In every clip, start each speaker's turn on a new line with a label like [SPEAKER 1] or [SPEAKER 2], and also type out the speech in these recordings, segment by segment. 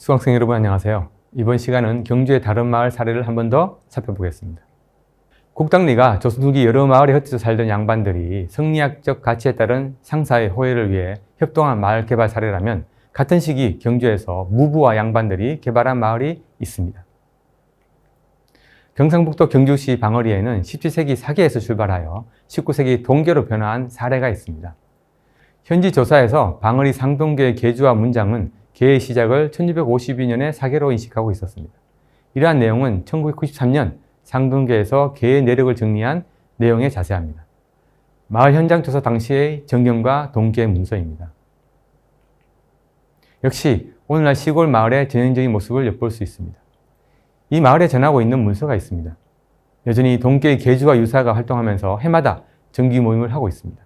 [SPEAKER 1] 수강생 여러분 안녕하세요. 이번 시간은 경주의 다른 마을 사례를 한 번 더 살펴보겠습니다. 국당리가 조선 후기 여러 마을에 흩어져 살던 양반들이 성리학적 가치에 따른 상사의 호혜를 위해 협동한 마을 개발 사례라면 같은 시기 경주에서 무부와 양반들이 개발한 마을이 있습니다. 경상북도 경주시 방어리에는 17세기 사계에서 출발하여 19세기 동계로 변화한 사례가 있습니다. 현지 조사에서 방어리 상동계의 계주와 문장은 계의 시작을 1652년에 사계로 인식하고 있었습니다. 이러한 내용은 1993년 상동계에서 계의 내력을 정리한 내용에 자세합니다. 마을 현장 조사 당시의 정경과 동계 문서입니다. 역시 오늘날 시골 마을의 전형적인 모습을 엿볼 수 있습니다. 이 마을에 전하고 있는 문서가 있습니다. 여전히 동계의 계주와 유사가 활동하면서 해마다 정기 모임을 하고 있습니다.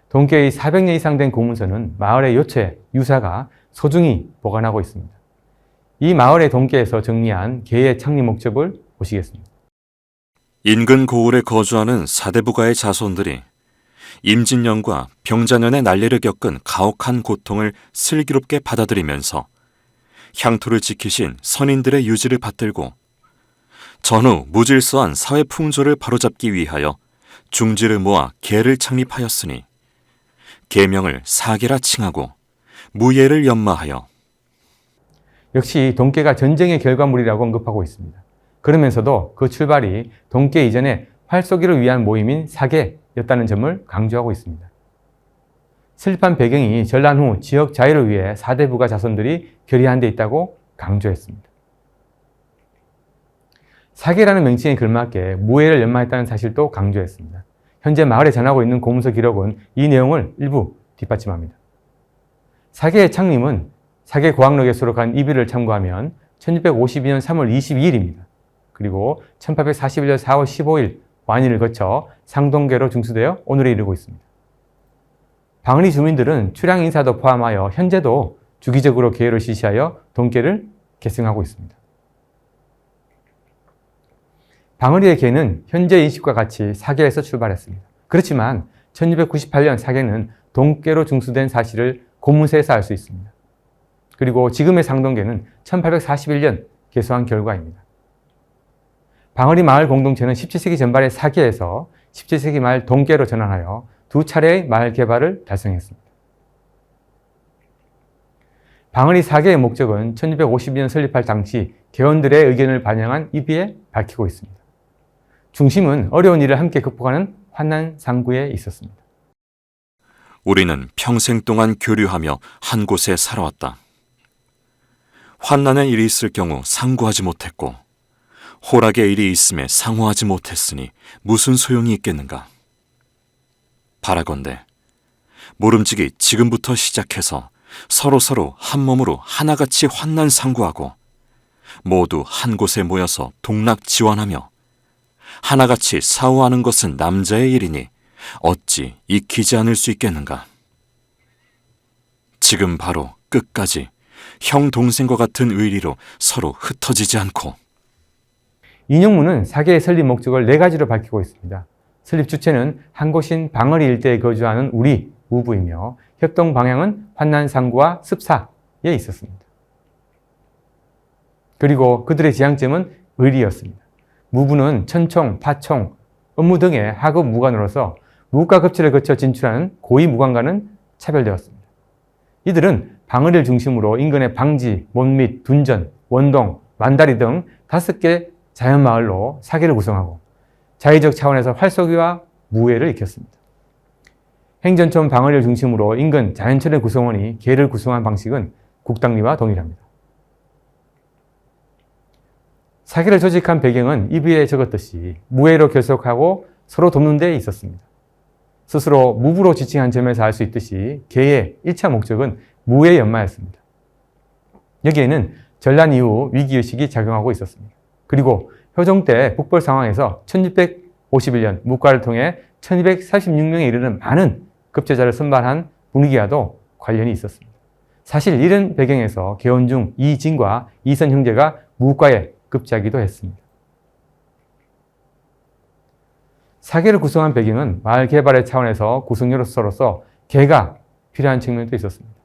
[SPEAKER 1] 동계의 400년 이상 된 고문서는 마을의 요체, 유사가 소중히 보관하고 있습니다. 이 마을의 동계에서 정리한 계의 창립 목적을 보시겠습니다.
[SPEAKER 2] 인근 고을에 거주하는 사대부가의 자손들이 임진년과 병자년의 난리를 겪은 가혹한 고통을 슬기롭게 받아들이면서 향토를 지키신 선인들의 유지를 받들고 전후 무질서한 사회 풍조를 바로잡기 위하여 중지를 모아 계를 창립하였으니 계명을 사계라 칭하고 무예를 연마하여.
[SPEAKER 1] 역시 동계가 전쟁의 결과물이라고 언급하고 있습니다. 그러면서도 그 출발이 동계 이전의 활쏘기를 위한 모임인 사계였다는 점을 강조하고 있습니다. 설립한 배경이 전란 후 지역 자유를 위해 사대부가 자손들이 결의한 데 있다고 강조했습니다. 사계라는 명칭에 걸맞게 무예를 연마했다는 사실도 강조했습니다. 현재 마을에 전하고 있는 고문서 기록은 이 내용을 일부 뒷받침합니다. 사계의 창립은 사계고학록에 수록한 이비를 참고하면 1652년 3월 22일입니다. 그리고 1841년 4월 15일 완일을 거쳐 상동계로 중수되어 오늘에 이르고 있습니다. 방어리 주민들은 출향 인사도 포함하여 현재도 주기적으로 계를 실시하여 동계를 계승하고 있습니다. 방어리의 계는 현재 인식과 같이 사계에서 출발했습니다. 그렇지만 1698년 사계는 동계로 중수된 사실을 고문서에서 알 수 있습니다. 그리고 지금의 상동계는 1841년 개소한 결과입니다. 방어리 마을 공동체는 17세기 전반의 사계에서 17세기 말 동계로 전환하여 두 차례의 마을 개발을 달성했습니다. 방어리 사계의 목적은 1652년 설립할 당시 개원들의 의견을 반영한 이비에 밝히고 있습니다. 중심은 어려운 일을 함께 극복하는 환난 상구에 있었습니다.
[SPEAKER 2] 우리는 평생 동안 교류하며 한 곳에 살아왔다. 환난의 일이 있을 경우 상구하지 못했고 호락의 일이 있음에 상호하지 못했으니 무슨 소용이 있겠는가. 바라건대 모름지기 지금부터 시작해서 서로 한 몸으로 하나같이 환난 상구하고 모두 한 곳에 모여서 동락 지원하며 하나같이 사후하는 것은 남자의 일이니 어찌 익히지 않을 수 있겠는가. 지금 바로 끝까지 형 동생과 같은 의리로 서로 흩어지지 않고.
[SPEAKER 1] 인용문은 사계의 설립 목적을 4가지로 밝히고 있습니다. 설립 주체는 한 곳인 방어리 일대에 거주하는 우리 무부이며 협동 방향은 환난상구와 습사에 있었습니다. 그리고 그들의 지향점은 의리였습니다. 무부는 천총, 파총, 업무 등의 하급 무관으로서 무과 급제를 거쳐 진출하는 고위 무관과는 차별되었습니다. 이들은 방어리를 중심으로 인근의 방지, 못밑, 둔전, 원동, 만다리 등 5개 자연마을로 사계를 구성하고 자의적 차원에서 활쏘기와 무예를 익혔습니다. 행전촌 방어리를 중심으로 인근 자연천의 구성원이 계를 구성한 방식은 국당리와 동일합니다. 사계를 조직한 배경은 이비에 적었듯이 무예로 결속하고 서로 돕는 데 있었습니다. 스스로 무부로 지칭한 점에서 알 수 있듯이 계의 1차 목적은 무예 연마였습니다. 여기에는 전란 이후 위기의식이 작용하고 있었습니다. 그리고 효종 때 북벌 상황에서 1651년 무과를 통해 1246명에 이르는 많은 급제자를 선발한 분위기와도 관련이 있었습니다. 사실 이런 배경에서 개원 중 이진과 이선 형제가 무과에 급제하기도 했습니다. 사계를 구성한 배경은 마을 개발의 차원에서 구성요소로서 계가 필요한 측면도 있었습니다.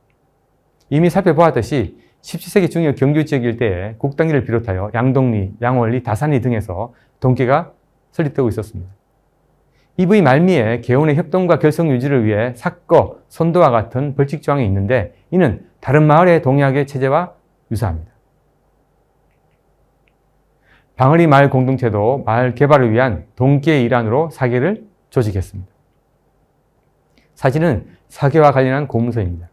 [SPEAKER 1] 이미 살펴보았듯이 17세기 중엽 경주 지역 일대에 곡당리를 비롯하여 양동리, 양원리, 다산리 등에서 동계가 설립되고 있었습니다. EV 말미에 개원의 협동과 결성 유지를 위해 삭거, 선도와 같은 벌칙 조항이 있는데 이는 다른 마을의 동약의 체제와 유사합니다. 방어리 마을 공동체도 마을 개발을 위한 동계의 일환으로 사계를 조직했습니다. 사진은 사계와 관련한 고문서입니다.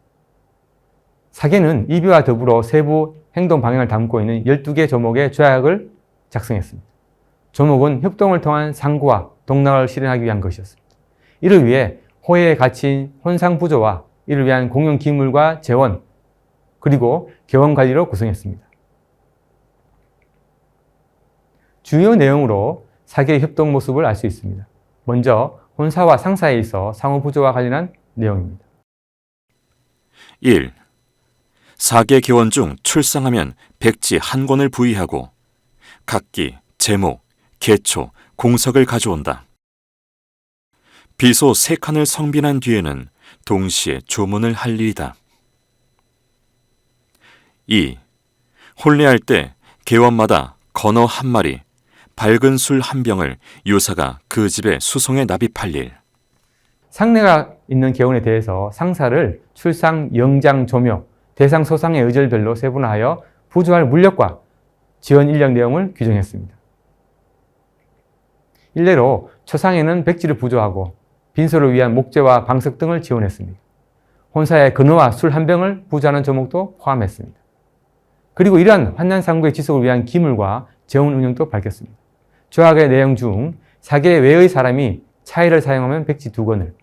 [SPEAKER 1] 사계는 이비와 더불어 세부 행동 방향을 담고 있는 12개 조목의 조약을 작성했습니다. 조목은 협동을 통한 상구와 동락을 실현하기 위한 것이었습니다. 이를 위해 호혜에 갇힌 혼상부조와 이를 위한 공용 기물과 재원, 그리고 개원 관리로 구성했습니다. 주요 내용으로 사계의 협동 모습을 알 수 있습니다. 먼저 혼사와 상사에 있어 상호부조와 관련한 내용입니다.
[SPEAKER 2] 1. 사계 개원 중 출상하면 백지 한 권을 부의하고 각기, 제목, 계초, 공석을 가져온다. 비소 3칸을 성빈한 뒤에는 동시에 조문을 할 일이다. 2. 혼례할 때 개원마다 건어 1마리, 밝은 술 1병을 유사가 그 집에 수송에 납입할 일.
[SPEAKER 1] 상례가 있는 개원에 대해서 상사를 출상, 영장, 조묘, 대상, 소상의 의절별로 세분화하여 부조할 물력과 지원 인력 내용을 규정했습니다. 일례로 초상에는 백지를 부조하고 빈소를 위한 목재와 방석 등을 지원했습니다. 혼사에 근어와 술 1병을 부조하는 조목도 포함했습니다. 그리고 이러한 환난상구의 지속을 위한 기물과 재원 운영도 밝혔습니다. 조약의 내용 중 사계 외의 사람이 차일을 사용하면 백지 2권을,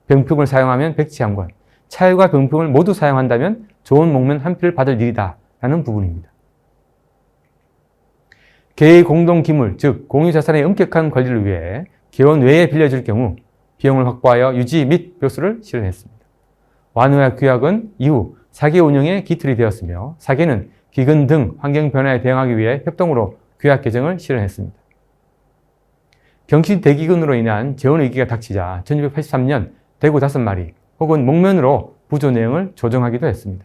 [SPEAKER 1] 병품을 사용하면 백지 1권, 차일과 병품을 모두 사용한다면 좋은 목면 1필을 받을 일이다 라는 부분입니다. 개의 공동기물, 즉 공유자산의 엄격한 관리를 위해 개원 외에 빌려줄 경우 비용을 확보하여 유지 및 묘수를 실현했습니다. 완후와 규약은 이후 사계 운영의 기틀이 되었으며 사계는 기근 등 환경 변화에 대응하기 위해 협동으로 규약 개정을 실현했습니다. 경신 대기근으로 인한 재원 위기가 닥치자 1683년 대구 5마리 혹은 목면으로 부조 내용을 조정하기도 했습니다.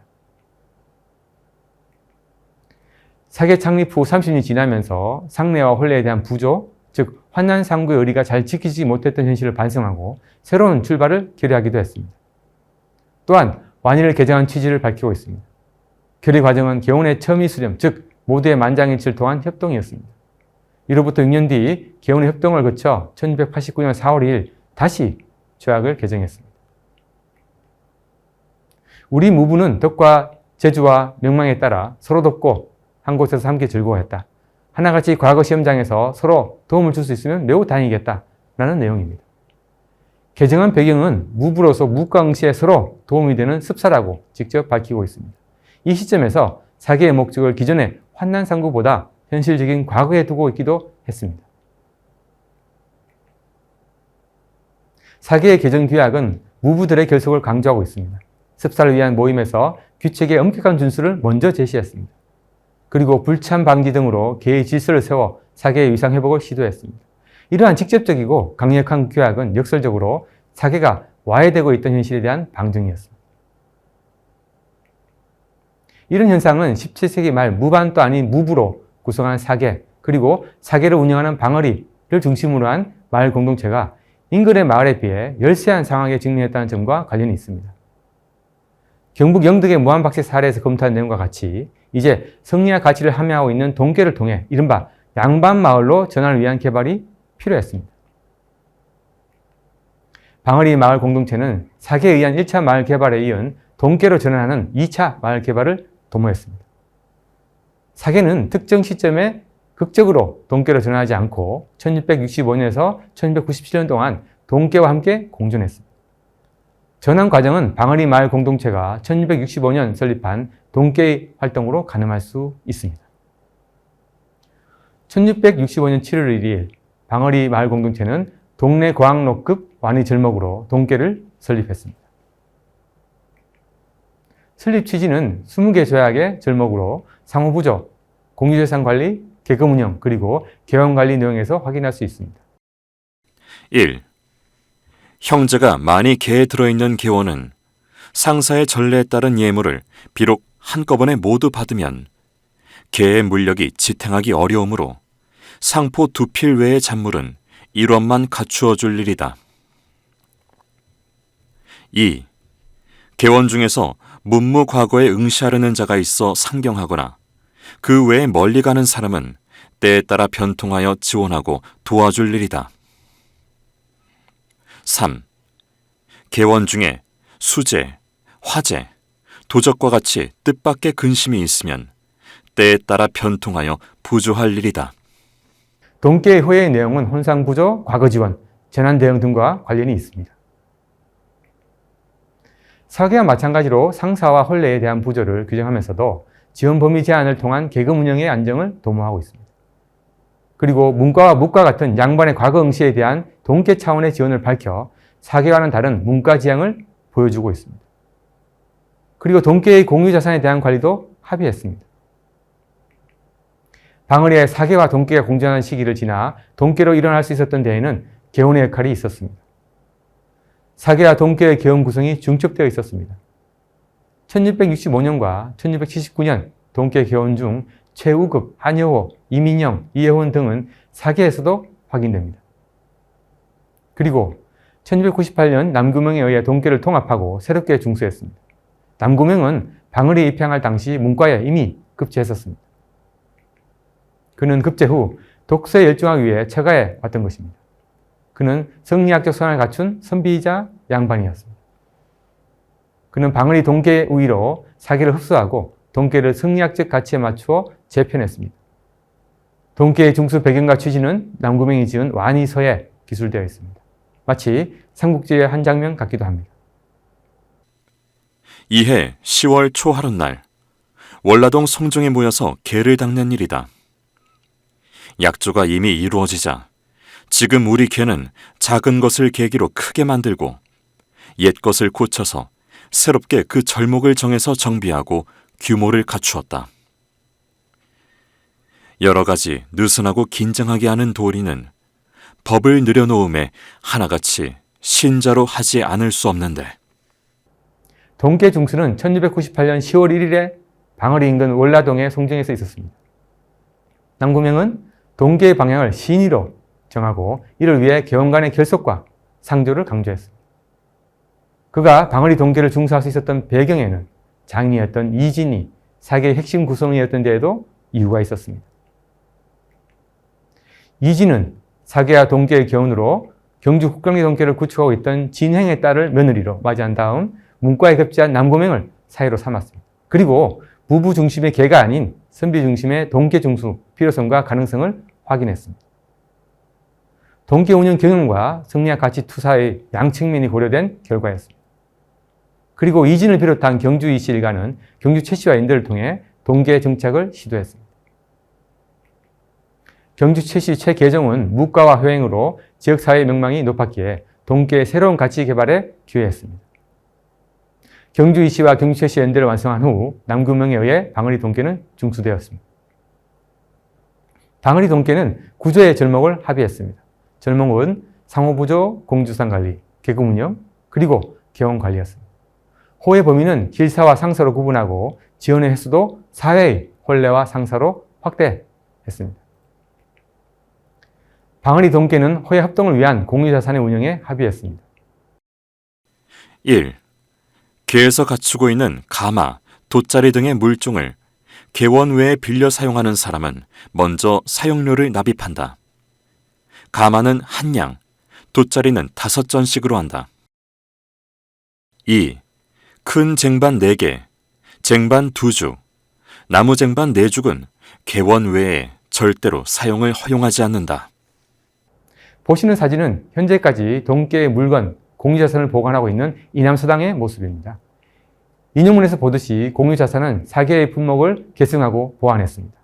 [SPEAKER 1] 사계 창립 후 30년이 지나면서 상례와 혼례에 대한 부조, 즉 환난상구의 의리가 잘 지키지 못했던 현실을 반성하고 새로운 출발을 결의하기도 했습니다. 또한 완의를 개정한 취지를 밝히고 있습니다. 결의 과정은 개원의 첨의 수렴, 즉 모두의 만장일치를 통한 협동이었습니다. 이로부터 6년 뒤 개원의 협동을 거쳐 1689년 4월 2일 다시 조약을 개정했습니다. 우리 무부는 덕과 재주와 명망에 따라 서로 돕고 한 곳에서 함께 즐거워했다. 하나같이 과거 시험장에서 서로 도움을 줄 수 있으면 매우 다행이겠다 라는 내용입니다. 개정한 배경은 무부로서 무과 응시에 서로 도움이 되는 습사라고 직접 밝히고 있습니다. 이 시점에서 사계의 목적을 기존의 환난상구보다 현실적인 과거에 두고 있기도 했습니다. 사계의 개정 규약은 무부들의 결속을 강조하고 있습니다. 습사를 위한 모임에서 규칙의 엄격한 준수를 먼저 제시했습니다. 그리고 불참 방지 등으로 계의 질서를 세워 사계의 위상 회복을 시도했습니다. 이러한 직접적이고 강력한 규약은 역설적으로 사계가 와해되고 있던 현실에 대한 방증이었습니다. 이런 현상은 17세기 말 무반도 아닌 무부로 구성한 사계, 그리고 사계를 운영하는 방어리를 중심으로 한 마을 공동체가 인근의 마을에 비해 열세한 상황에 직면했다는 점과 관련이 있습니다. 경북 영덕의 무한박씨 사례에서 검토한 내용과 같이 이제 성리와 가치를 함양하고 있는 동계를 통해 이른바 양반마을로 전환을 위한 개발이 필요했습니다. 방어리 마을 공동체는 사계에 의한 1차 마을 개발에 이은 동계로 전환하는 2차 마을 개발을 도모했습니다. 사계는 특정 시점에 극적으로 동계로 전환하지 않고 1665년에서 1697년 동안 동계와 함께 공존했습니다. 전환 과정은 방어리 마을 공동체가 1665년 설립한 동계의 활동으로 가늠할 수 있습니다. 1665년 7월 1일 방어리 마을 공동체는 동네 고학로급 완의 절목으로 동계를 설립했습니다. 설립 취지는 20개 조약의 절목으로 상호부조, 공유재산 관리, 계금 운영, 그리고 개원 관리 내용에서 확인할 수 있습니다.
[SPEAKER 2] 1. 형제가 많이 개에 들어있는 개원은 상사의 전례에 따른 예물을 비록 한꺼번에 모두 받으면 개의 물력이 지탱하기 어려우므로 상포 2필 외의 잔물은 1원만 갖추어 줄 일이다. 2. 개원 중에서 문무과거에 응시하려는 자가 있어 상경하거나 그 외에 멀리 가는 사람은 때에 따라 변통하여 지원하고 도와줄 일이다. 3. 개원 중에 수재, 화재, 도적과 같이 뜻밖의 근심이 있으면 때에 따라 변통하여 부조할 일이다.
[SPEAKER 1] 동계의 후의 내용은 혼상부조, 과거지원, 재난대응 등과 관련이 있습니다. 사계와 마찬가지로 상사와 혼례에 대한 부조를 규정하면서도 지원 범위 제한을 통한 계급 운영의 안정을 도모하고 있습니다. 그리고 문과와 묵과 같은 양반의 과거 응시에 대한 동계 차원의 지원을 밝혀 사계와는 다른 문과 지향을 보여주고 있습니다. 그리고 동계의 공유자산에 대한 관리도 합의했습니다. 방을의 사계와 동계가 공존하는 시기를 지나 동계로 일어날 수 있었던 데에는 개원의 역할이 있었습니다. 사계와 동계의 개원 구성이 중첩되어 있었습니다. 1665년과 1679년 동계 개원 중 최우급, 한여호, 이민영, 이혜원 등은 사계에서도 확인됩니다. 그리고 1698년 남규명에 의해 동계를 통합하고 새롭게 중수했습니다. 남규명은 방을이 입양할 당시 문과에 이미 급제했었습니다. 그는 급제 후 독서에 열중하기 위해 처가에 왔던 것입니다. 그는 성리학적 소양을 갖춘 선비이자 양반이었습니다. 그는 방을이 동계 우위로 사계를 흡수하고 동계를 성리학적 가치에 맞추어 재편했습니다. 동계의 중수 배경과 취지는 남구명이 지은 완이서에 기술되어 있습니다. 마치 삼국지의 한 장면 같기도 합니다.
[SPEAKER 2] 이해 10월 초하룻날 월라동 성중에 모여서 개를 닦는 일이다. 약조가 이미 이루어지자 지금 우리 개는 작은 것을 계기로 크게 만들고 옛 것을 고쳐서 새롭게 그 절목을 정해서 정비하고 규모를 갖추었다. 여러 가지 느슨하고 긴장하게 하는 도리는 법을 늘여놓음에 하나같이 신자로 하지 않을 수 없는데
[SPEAKER 1] 동계 중수는 1698년 10월 1일에 방어리 인근 월라동의 송정에서 있었습니다. 남구명은 동계의 방향을 신의로 정하고 이를 위해 개원간의 결속과 상조를 강조했습니다. 그가 방어리 동계를 중수할 수 있었던 배경에는 장인이었던 이진이 사계의 핵심 구성이었던 데에도 이유가 있었습니다. 이진은 사계와 동계의 개원으로 경주 국경리 동계를 구축하고 있던 진행의 딸을 며느리로 맞이한 다음 문과에 급제한 남구명을 사이로 삼았습니다. 그리고 부부 중심의 계가 아닌 선비 중심의 동계 중수 필요성과 가능성을 확인했습니다. 동계 운영 경영과 성리학 가치 투사의 양측면이 고려된 결과였습니다. 그리고 이진을 비롯한 경주 이씨 일가는 경주 최씨와 연대를 통해 동계 정착을 시도했습니다. 경주 최씨 최계정은 무과와 효행으로 지역사회의 명망이 높았기에 동계의 새로운 가치 개발에 기여했습니다. 경주 이씨와 경주 최씨 연대를 완성한 후 남규명에 의해 방어리 동계는 중수되었습니다. 방어리 동계는 구조의 절목을 합의했습니다. 절목은 상호부조, 공주상관리, 계급운영, 그리고 개원관리였습니다. 호의 범위는 길사와 상사로 구분하고 지원의 횟수도 사회의 혼례와 상사로 확대했습니다. 방어리 동계는 호의 합동을 위한 공유자산의 운영에 합의했습니다.
[SPEAKER 2] 1. 개에서 갖추고 있는 가마, 돗자리 등의 물종을 개원 외에 빌려 사용하는 사람은 먼저 사용료를 납입한다. 가마는 한 양, 돗자리는 5전씩으로 한다. 2. 큰 쟁반 4개, 쟁반 2주, 나무 쟁반 4죽은 개원 외에 절대로 사용을 허용하지 않는다.
[SPEAKER 1] 보시는 사진은 현재까지 동계의 물건, 공유자산을 보관하고 있는 이남서당의 모습입니다. 인용문에서 보듯이 공유자산은 사계의 품목을 계승하고 보완했습니다.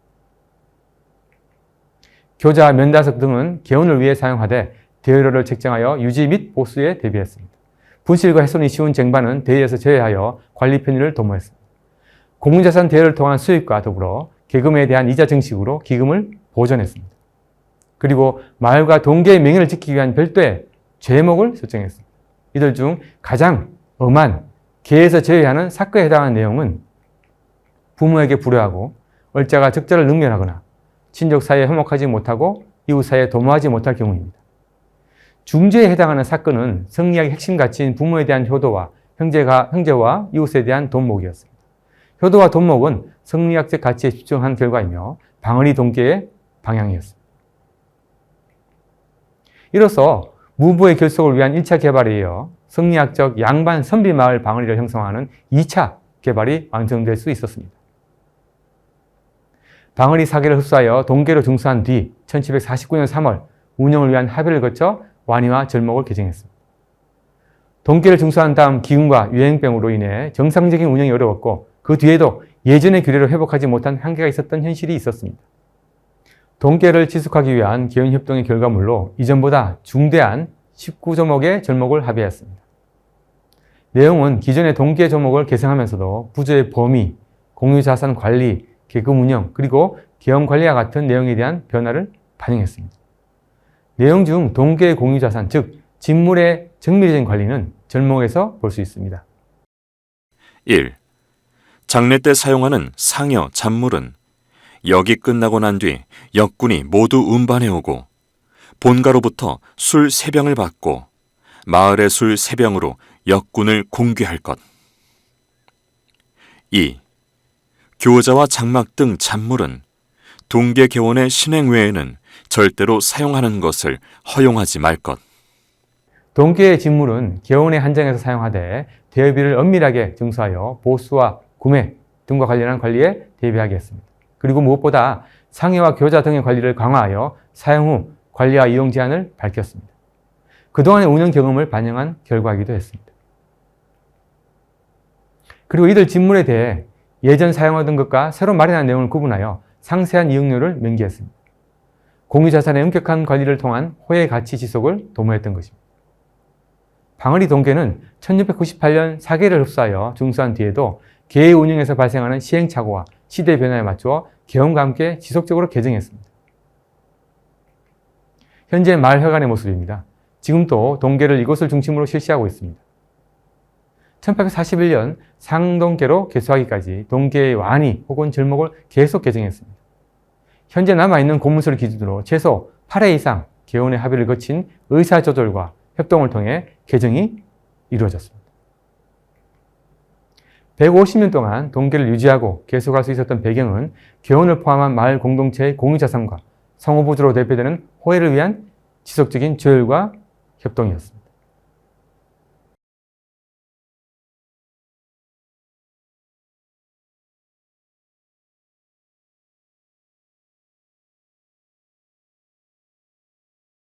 [SPEAKER 1] 교자, 면다석 등은 개원을 위해 사용하되 대여료를 책정하여 유지 및 보수에 대비했습니다. 분실과 훼손이 쉬운 쟁반은 대여에서 제외하여 관리 편의를 도모했습니다. 공유자산 대여를 통한 수익과 더불어 계금에 대한 이자 증식으로 기금을 보존했습니다. 그리고 마을과 동계의 명예를 지키기 위한 별도의 죄목을 설정했습니다. 이들 중 가장 엄한 개에서 제외하는 사건에 해당하는 내용은 부모에게 불효하고 얼자가 적자를 능멸하거나 친족 사이에 화목하지 못하고 이웃 사이에 도모하지 못할 경우입니다. 중죄에 해당하는 사건은 성리학의 핵심 가치인 부모에 대한 효도와 형제와 이웃에 대한 돈목이었습니다. 효도와 돈목은 성리학적 가치에 집중한 결과이며 방언이 동계의 방향이었습니다. 이로써 무부의 결속을 위한 1차 개발에 이어 성리학적 양반 선비마을 방언리를 형성하는 2차 개발이 완성될 수 있었습니다. 방언리 사계를 흡수하여 동계로 중수한 뒤 1749년 3월 운영을 위한 합의를 거쳐 완의와 절목을 개정했습니다. 동계를 중수한 다음 기근과 유행병으로 인해 정상적인 운영이 어려웠고 그 뒤에도 예전의 규례로 회복하지 못한 한계가 있었던 현실이 있었습니다. 동계를 지속하기 위한 개헌협동의 결과물로 이전보다 중대한 19조목의 절목을 합의했습니다. 내용은 기존의 동계 조목을 개성하면서도 부조의 범위, 공유자산 관리, 계급 운영, 그리고 계엄관리와 같은 내용에 대한 변화를 반영했습니다. 내용 중 동계의 공유자산, 즉 진물의 정밀적인 관리는 절목에서 볼 수 있습니다.
[SPEAKER 2] 1. 장례 때 사용하는 상여, 잔물은 역이 끝나고 난 뒤 역군이 모두 운반해 오고 본가로부터 술 3병을 받고 마을의 술 3병으로 역군을 공귀할 것. 2. 교자와 장막 등 잔물은 동계 개원의 신행 외에는 절대로 사용하는 것을 허용하지 말 것.
[SPEAKER 1] 동계의 진물은 개원의 한정에서 사용하되 대여비를 엄밀하게 정수하여 보수와 구매 등과 관련한 관리에 대비하게 했습니다. 그리고 무엇보다 상여와 교자 등의 관리를 강화하여 사용 후 관리와 이용 제한을 밝혔습니다. 그동안의 운영 경험을 반영한 결과이기도 했습니다. 그리고 이들 진물에 대해 예전 사용하던 것과 새로 마련한 내용을 구분하여 상세한 이용료를 명기했습니다. 공유자산의 엄격한 관리를 통한 호의 가치 지속을 도모했던 것입니다. 방언리 동계는 1698년 사계를 흡수하여 중수한 뒤에도 계의 운영에서 발생하는 시행착오와 시대 변화에 맞추어 개헌과 함께 지속적으로 개정했습니다. 현재 마을회관의 모습입니다. 지금도 동계를 이곳을 중심으로 실시하고 있습니다. 1841년 상동계로 개소하기까지 동계의 완의 혹은 절목을 계속 개정했습니다. 현재 남아있는 공문서를 기준으로 최소 8회 이상 개헌의 합의를 거친 의사조절과 협동을 통해 개정이 이루어졌습니다. 150년 동안 동계를 유지하고 계속할 수 있었던 배경은 개헌을 포함한 마을 공동체의 공유자산과 상호부주로 대표되는 호혜를 위한 지속적인 조율과 협동이었습니다.